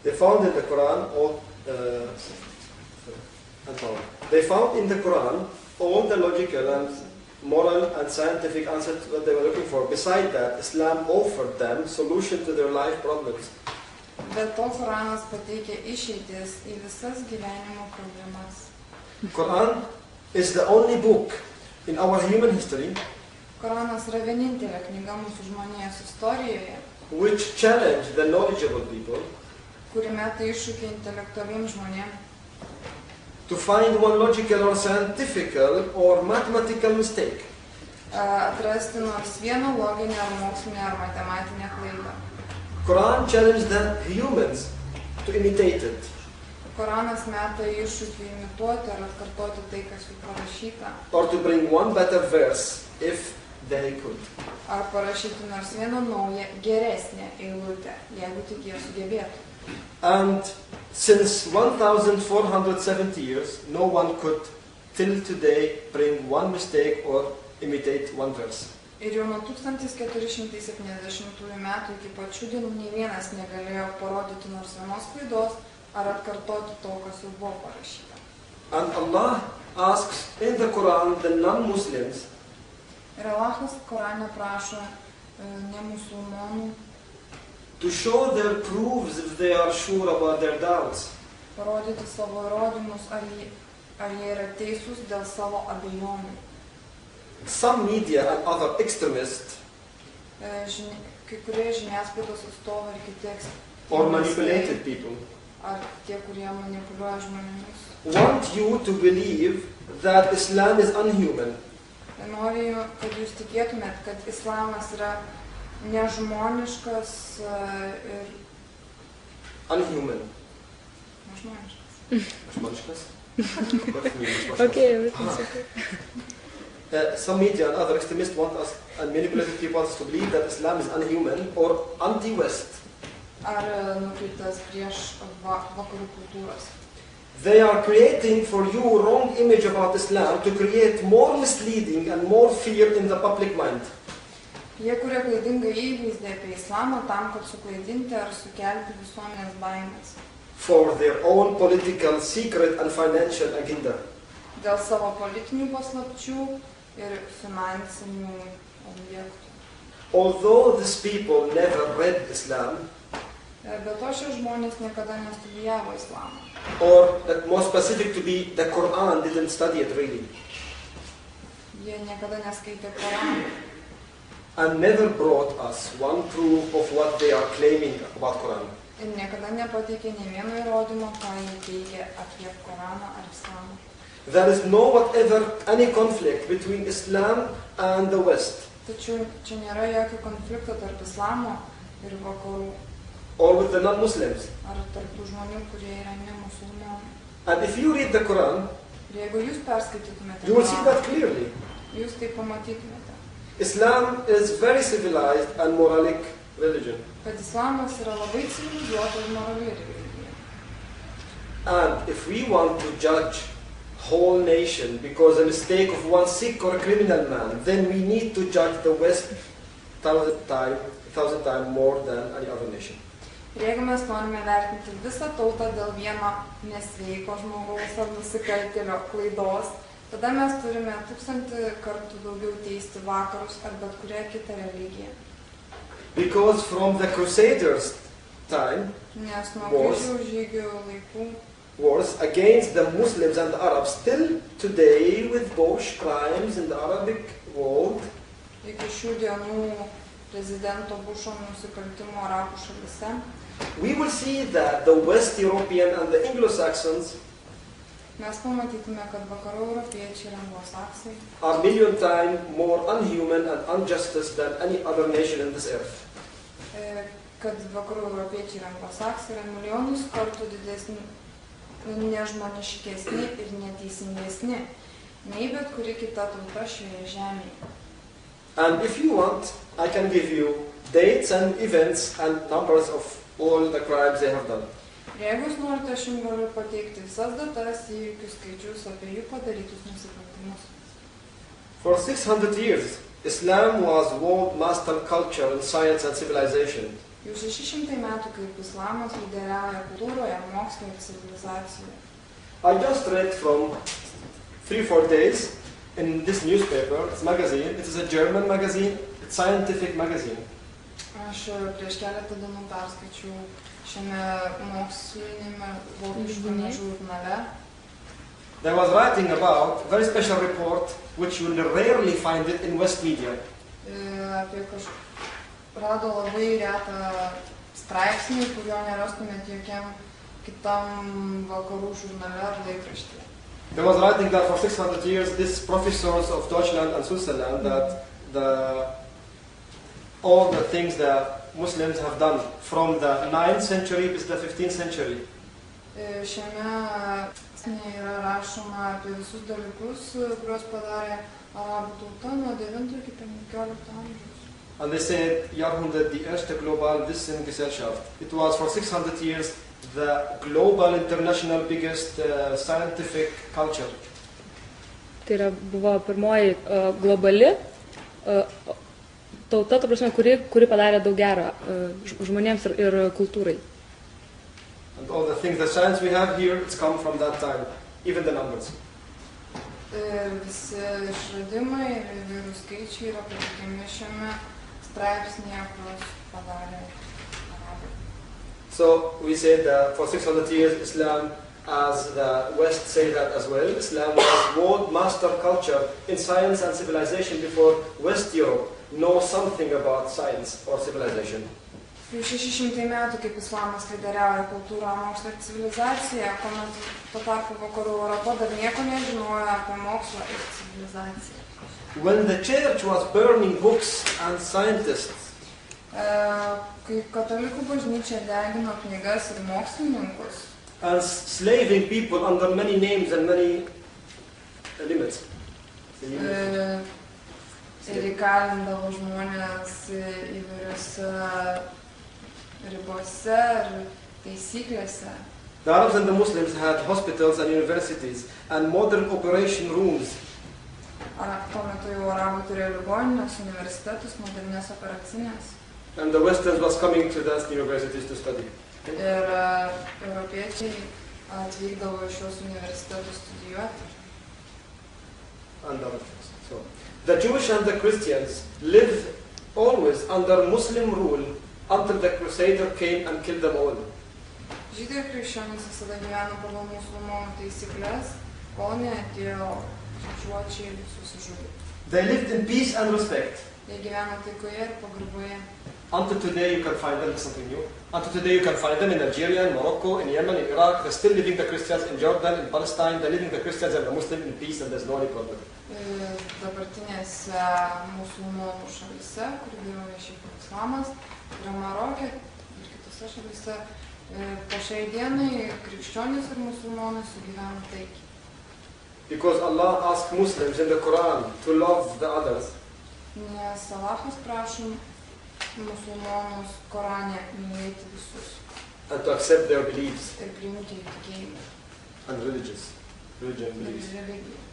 They found in the Quran all the logical and moral and scientific answers that they were looking for. Beside that, Islam offered them solution to their life problems. Bet to Koranas pateikia išeitis į visas gyvenimo problemas. Quran is the only book in our human history Koranas yra vienintelė knyga mūsų žmonijos istorijoje, which challenged the knowledgeable people kuri meta iššūkį intelektualiems žmonėms to find one logical or scientific or mathematical mistake. Atrasti nors vieną loginę ar mokslinę ar matematinę klaidą. Quran challenged the humans to imitate it. Koranas meta iššūkį imituoti ar atkartoti tai, kas jų parašyta. Or to bring one better verse if they could. Ar parašyti nors vieną naują, geresnę eilutę, jeigu tik jie sugebėtų. And since 1470 years, no one could till today bring one mistake or imitate one verse. Ir jau nuo 1470 metų iki pačių dienų nei vienas negalėjo parodyti nors vienos klaidos ar atkartoti to, kas jau buvo parašyta. And Allah asks in the Quran the non-Muslims Ir Allahas Korane prašo nemusulmonų to show their proofs if they are sure about their doubts. parodyti savo įrodymus, ar jie yra teisūs dėl savo abejonių. Some media and other extremists Kai kurie žiniasklaidos atstovai ir kiti or manipulated people ar tie, kurie manipuliuoja žmonėmis, want you to believe that Islam is unhuman. Noriu, kad jūs tikėtumėt, kad islamas yra nežmoniškas ir Unhuman. nežmoniškas. Okay, everything's okay. Some media and other extremists want us and manipulated people to believe that Islam is unhuman or anti-West. Ar nukreiptas prieš vakarų kultūras. They are creating for you wrong image about Islam to create more misleading and more fear in the public mind. Jie kuria klaidingą įvaizdį apie islamą tam, kad suklaidinti ar sukelti visuomenės baimės. For their own political, secret and financial agenda. Dėl savo politinių paslapčių ir finansinių objektų. Although these people never read Islam, Be to šie žmonės niekada nestudijavo islamą. or more specific to be, the Quran didn't study it really, Jie niekada neskaitė Koraną. and never brought us one proof of what they are claiming about Quran. Ir niekada nepateikė nei vieno įrodymo, ką jie teigia apie Koraną ar islamą. There is no whatever any conflict between Islam and the West, Tačiau čia nėra jokio konflikto tarp islamo ir vakarų, or with the non-Muslims. ar tarp tų žmonių, kurie yra ne musulmonai. And if you read the Quran, Ir jeigu jūs perskaitytumėte you will see Koraną, that clearly. jūs tai pamatytumėte, Islam is very civilized and moralic religion. kad islamas yra labai civilizuota ir morali religija. And if we want to judge whole nation because a mistake of one sick or a criminal man, then we need to judge the West 1,000 times more than any other nation. Ir jeigu mes norime vertinti visą tautą dėl vieno nesveiko žmogaus ar nusikaltėlio klaidos, tada mes turime 1000 kartų daugiau teisti vakarus ar bet kurią kitą religiją. Because from the Crusaders' time, Nes nuo Wars. kryžiaus žygių laikų wars against the Muslims and the Arabs, still today with Bosch crimes in the Arabic world, iki šių dienų prezidento Bušo nusikaltimų arabų šalyse, we will see that the West European and the Anglo-Saxons mes pamatytume, kad vakarų europiečiai ir anglosaksai are million times more unhuman and unjust than any other nation in this earth. kad vakarų europiečiai ir anglosaksai yra milijonus kartų didesni, nežmoniškesni ir neteisingesni nei bet kuri kita tauta šioje žemėje. And if you want, I can give you dates and events and numbers of all the crimes they have done. Ir jeigu jūs norite, aš jums galiu pateikti visas datas, įvykius, skaičius apie jų padarytus nusikaltimus. For 600 years, Islam was world master culture in science and civilization. Jau 600 metų kaip islamas lyderiauja kultūroje, mokslo ir civilizacijoje. I just read from 3-4 days in this newspaper, it's magazine, it is a German magazine, it's scientific magazine. Aš prieš keletą dienų perskaičiau šiame mokslinėme vokiškame žurnale. They was writing about a very special report which you will rarely find it in West media. Apie rado labai retą straipsnį, kurio nerastumėt jokiam kitam vakarų žurnale ar laikraštyje. They was writing that for 600 years these professors of Deutschland and Switzerland that all the things that Muslims have done from the 9th century to the 15th century. Šiame yra rašoma apie visus dalykus, kuriuos padarė arabų tauta nuo 9 iki 15 amžiaus. And they said, Jahrhundert, die erste global Wissengesellschaft. It was for 600 years the global, international, biggest scientific culture. Tai buvo pirmoji globali tauta, ta prasme, kuri padarė daug gero žmonėms ir kultūrai. And all the things, the science we have here, it's come from that time, even the numbers. Visi išradimai ir įvairių skaičiai yra pateikiami šiame straipsnyje, kuriuos padarė arabai. So we said that for 600 years Islam, as the West say that as well, Islam was world master culture in science and civilization before West Europe knows something about science or civilization. Jau 600 metų kaip islamas lyderiauja kultūrą, mokslą ir civilizaciją, kuomet tuo tarpu vakarų Europa dar nieko nežinojo apie mokslą ir civilizaciją. When the church was burning books and scientists, kai katalikų bažnyčia degino knygas ir mokslininkus, and slaving people under many names and many limits. Ir įkalindavo žmonės įvairiose ribose ir taisyklėse. The Arabs and the Muslims had hospitals and universities and modern operation rooms. Tuo metu jau arabai turėjo ligoninės, universitetus, modernės operacinės. And the Westerns was coming to those universities to study. Ir europiečiai atvykdavo iš šios universitetus studijuoti. And other things. So, the Jewish and the Christians lived always under Muslim rule until the Crusader came and killed them all. Žydai ir krikščionys visada gyveno pagal musulmonų taisyklės, kol neatėjo žodžiai ir susižudė. They lived in peace and respect. Jie gyveno taikoje ir pagarboje. Until today you can find them, something new. Until today you can find them in Algeria, in Morocco, in Yemen, in Iraq. They're still living the Christians in Jordan, in Palestine. They're living the Christians and the Muslims in peace and there's no any problem. Dabartinėse musulmonų šalyse, kur vyrauja šiaip islamas, yra Marokė ir kitose šalyse, po šiai dienai krikščionys ir musulmonai sugyvena taikiai. Because Allah asked Muslims in the Quran to love the others. Nes Allahas prašo musulmonus Korane mylėti visus. And to accept their beliefs. Ir priimti jų tikėjimą. And religion beliefs. Ir religiją.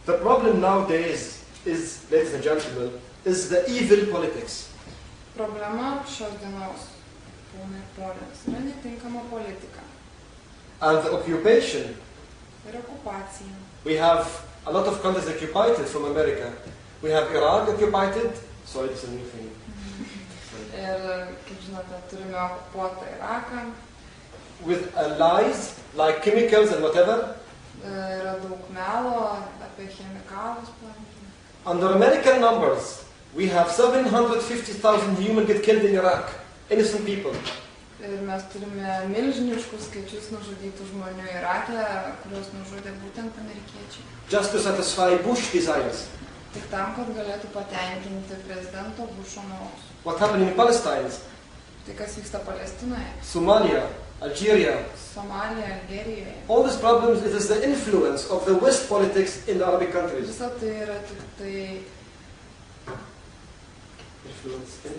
The problem nowadays is, ladies and gentlemen, is the evil politics. Problema šios dienos, ponai ir ponios, yra netinkama politika. And the occupation. Ir okupacija. We have a lot of countries occupied from America. We have Iraq occupied. Sorry, it's a new thing. Ir, kaip žinote, turime okupuotą Iraką. With lies, like chemicals and whatever. Yra daug melo apie chemikalus, pavyzdžiui. Under American numbers, we have 750,000 humans get killed in Iraq. Innocent people. Ir mes turime milžiniškus skaičius nužudytų žmonių Irake, kuriuos nužudė būtent amerikiečiai. Just to satisfy Bush desires. Tik tam, kad galėtų patenkinti prezidento Busho norus. What happened in Palestine? Tai kas vyksta Palestinoje? Somalia, Algeria. Somalija, Algerijoje. All these problems, it is the influence of the West politics in the Arabic countries. Visa tai yra tik tai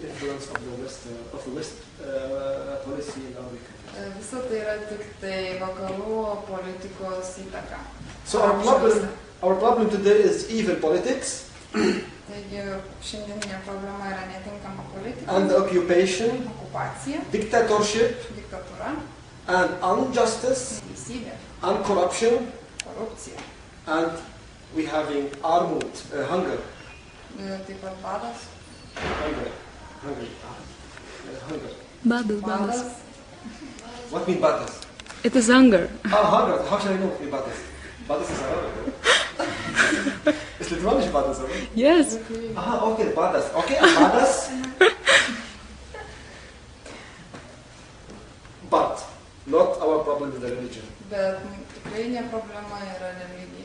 influence of the West policy in Arabic countries. Visa tai yra tik tai vakarų politikos įtaka. So our problem today is evil politics. Taigi šiandieninė problema yra netinkama politika, and occupation, okupacija, dictatorship, diktatūra, and injustice, teisybė, and corruption, korupcija, and we having armut, hunger. taip pat badas, Hunger. Badas, badas. badas, What mean batas? It is hunger. Hunger. How should I know in batas? Batas is Arabic. It's literally batas, right? Yes. Okay, batas. Okay, batas. But not our problem with the religion. bet tikrai ne problema yra religija.